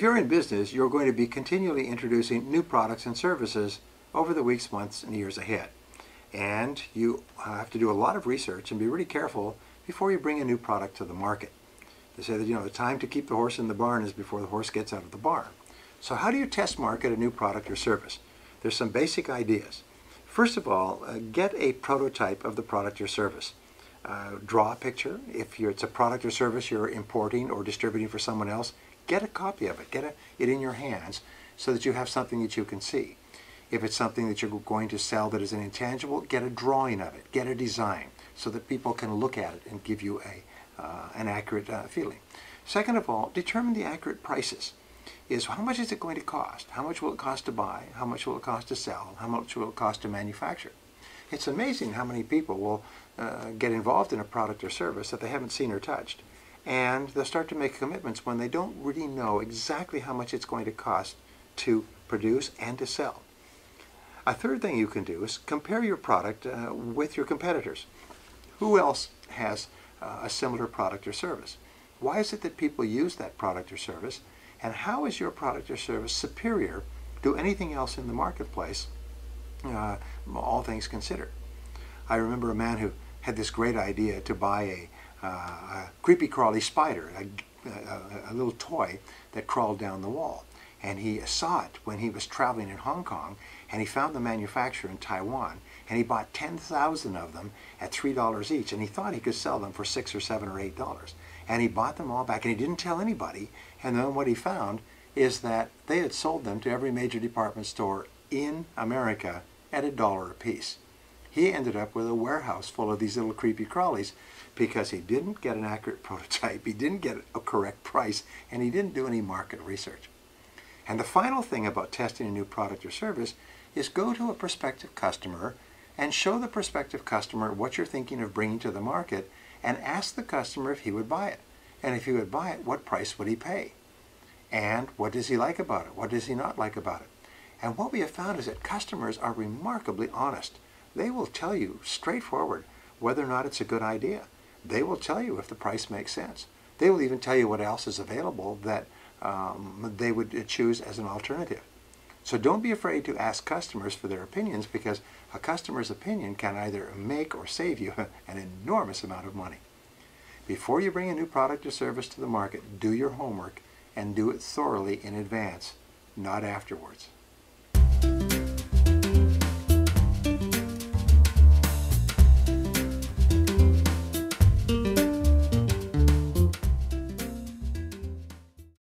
you're in business, you're going to be continually introducing new products and services over the weeks, months, and years ahead. And you have to do a lot of research and be really careful before you bring a new product to the market. They say that, the time to keep the horse in the barn is before the horse gets out of the barn. So how do you test market a new product or service? There's some basic ideas. First of all, get a prototype of the product or service. Draw a picture. If it's a product or service you're importing or distributing for someone else, get a copy of it. Get it in your hands so that you have something that you can see. If it's something that you're going to sell that is an intangible, get a drawing of it. Get a design so that people can look at it and give you an accurate feeling. Second of all, determine the accurate prices. How much is it going to cost? How much will it cost to buy? How much will it cost to sell? How much will it cost to manufacture? It's amazing how many people will get involved in a product or service that they haven't seen or touched. And they'll start to make commitments when they don't really know exactly how much it's going to cost to produce and to sell. A third thing you can do is compare your product with your competitors. Who else has a similar product or service? Why is it that people use that product or service? And how is your product or service superior to anything else in the marketplace, all things considered? I remember a man who had this great idea to buy a creepy crawly spider, a little toy that crawled down the wall. And he saw it when he was traveling in Hong Kong, and he found the manufacturer in Taiwan, and he bought 10,000 of them at $3 each, and he thought he could sell them for $6 or $7 or $8. And he bought them all back, and he didn't tell anybody, and then what he found is that they had sold them to every major department store in America at $1 a piece. He ended up with a warehouse full of these little creepy crawlies because he didn't get an accurate prototype, he didn't get a correct price, and he didn't do any market research. And the final thing about testing a new product or service is go to a prospective customer and show the prospective customer what you're thinking of bringing to the market and ask the customer if he would buy it. And if he would buy it, what price would he pay? And what does he like about it? What does he not like about it? And what we have found is that customers are remarkably honest. They will tell you straightforward whether or not it's a good idea. They will tell you if the price makes sense. They will even tell you what else is available that they would choose as an alternative. So don't be afraid to ask customers for their opinions, because a customer's opinion can either make or save you an enormous amount of money. Before you bring a new product or service to the market, do your homework and do it thoroughly in advance, not afterwards.